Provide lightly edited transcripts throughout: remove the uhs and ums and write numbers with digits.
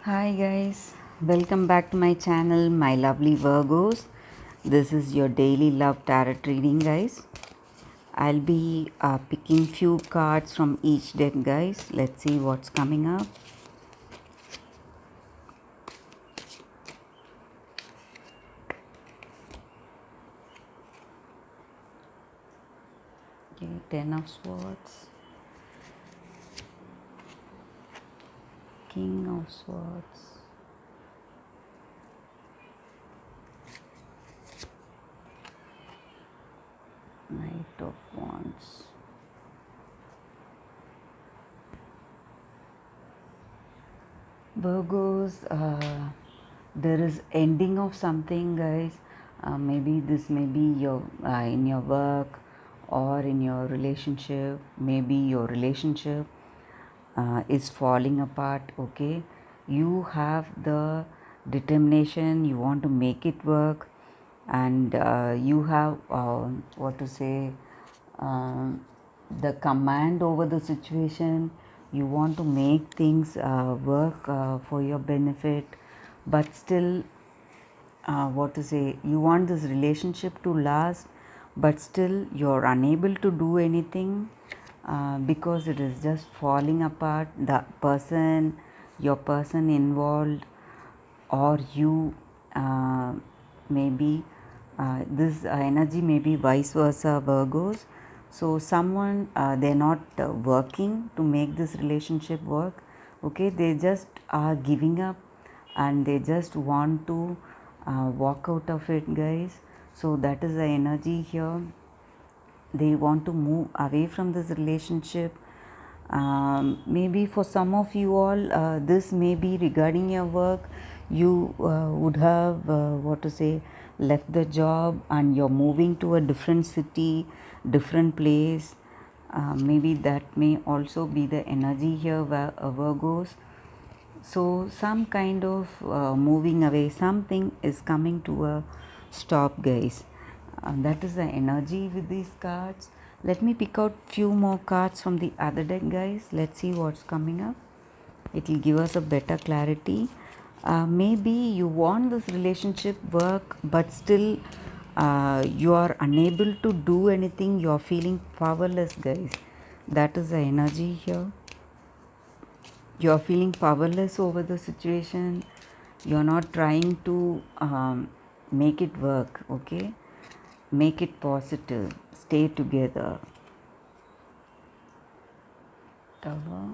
Hi guys, welcome back to my channel, my lovely Virgos. This is your daily love tarot reading, guys. I'll be picking few cards from each deck, guys. Let's see what's coming up. Okay, Ten of Swords, King of Swords, Knight of Wands. Virgos, there is ending of something, guys. Maybe this may be your in your work or in your relationship. Maybe your relationship is falling apart. Okay, you have the determination. You want to make it work, and you have what to say. The command over the situation. You want to make things work for your benefit, but still what to say, you want this relationship to last, but still you're unable to do anything because it is just falling apart. The person, your person involved, or you, maybe this energy may be vice versa, Virgos. So someone, they're not working to make this relationship work. Okay, they just are giving up and they just want to walk out of it, guys. So that is the energy here. They want to move away from this relationship. Maybe for some of you all, this may be regarding your work. You would have what to say, left the job and you're moving to a different city, different place. Maybe that may also be the energy here, Virgos. So some kind of moving away, something is coming to a stop, guys. That is the energy with these cards. Let me pick out few more cards from the other deck, guys. Let's see what's coming up. It will give us a better clarity. Maybe you want this relationship work, but still you are unable to do anything. You are feeling powerless, guys. That is the energy here. You are feeling powerless over the situation. You're not trying to make it work. Okay, make it positive, stay together. Tower.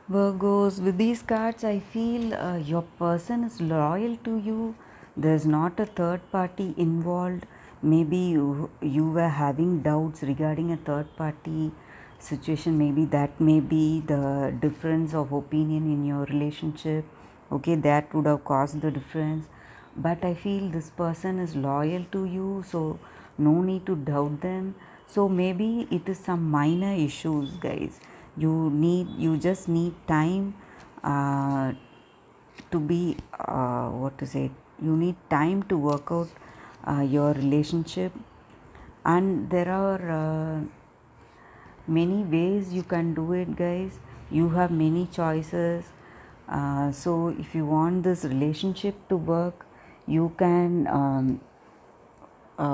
Virgos, with these cards, I feel your person is loyal to you. There's not a third party involved. Maybe you were having doubts regarding a third party situation. Maybe that may be the difference of opinion in your relationship. Okay, that would have caused the difference. But I feel this person is loyal to you, so no need to doubt them. So maybe it is some minor issues, guys. You just need time uh, to be what to say, you need time to work out your relationship, and there are many ways you can do it, guys. You have many choices. So if you want this relationship to work, you can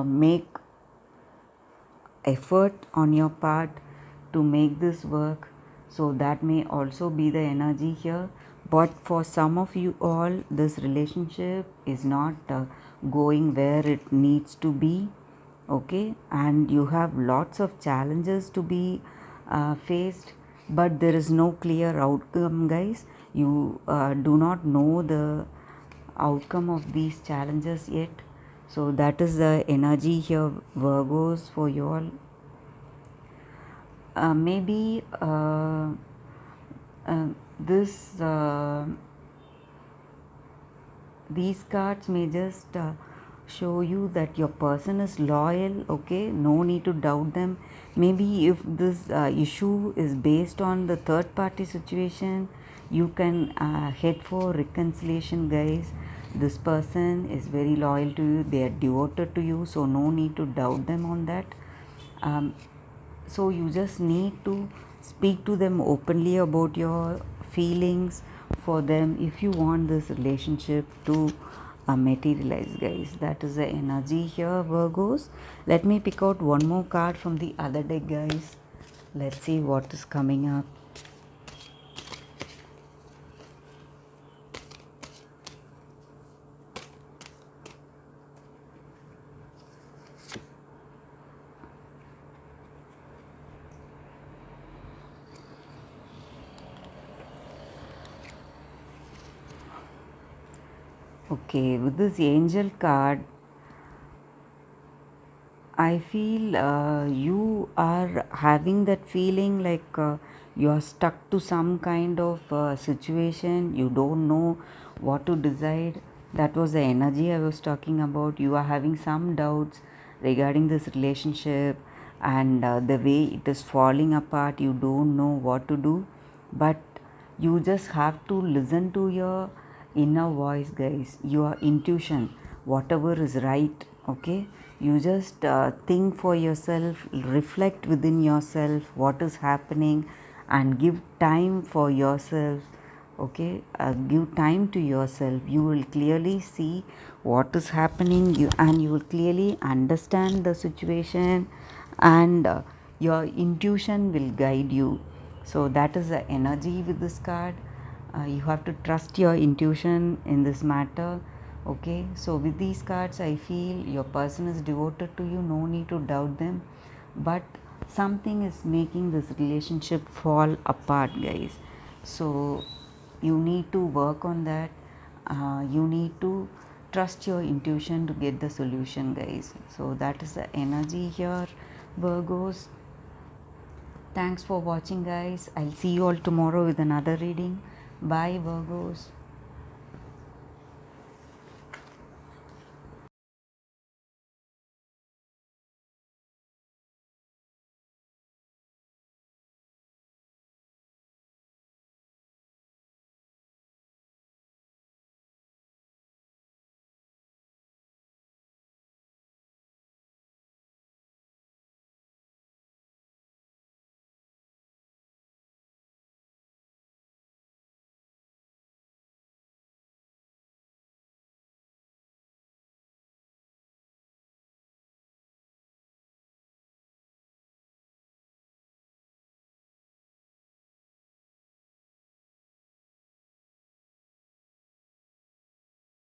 make effort on your part to make this work. So that may also be the energy here. But for some of you all, this relationship is not going where it needs to be. Okay, and you have lots of challenges to be faced, but there is no clear outcome, guys. You do not know the outcome of these challenges yet. So that is the energy here, Virgos, for you all. Maybe this these cards may just show you that your person is loyal. Okay, no need to doubt them. Maybe if this issue is based on the third party situation, you can head for reconciliation, guys. This person is very loyal to you, they are devoted to you, so no need to doubt them on that. So you just need to speak to them openly about your feelings for them if you want this relationship to materialize, guys. That is the energy here, Virgos. Let me pick out one more card from the other deck, guys. Let's see what is coming up. Okay, with this angel card, I feel you are having that feeling like you are stuck to some kind of situation. You don't know what to decide. That was the energy I was talking about. You are having some doubts regarding this relationship and the way it is falling apart. You don't know what to do, but you just have to listen to your inner voice, guys, your intuition, whatever is right. Okay, you just think for yourself, reflect within yourself what is happening, and give time for yourself. Okay, give time to yourself. You will clearly see what is happening, and you will clearly understand the situation, and your intuition will guide you. So that is the energy with this card. You have to trust your intuition in this matter. Okay, so with these cards I feel your person is devoted to you, no need to doubt them, but something is making this relationship fall apart, guys. So you need to work on that. You need to trust your intuition to get the solution, guys. So that is the energy here, Virgos. Thanks for watching, guys. I'll see you all tomorrow with another reading. Bye, Virgos.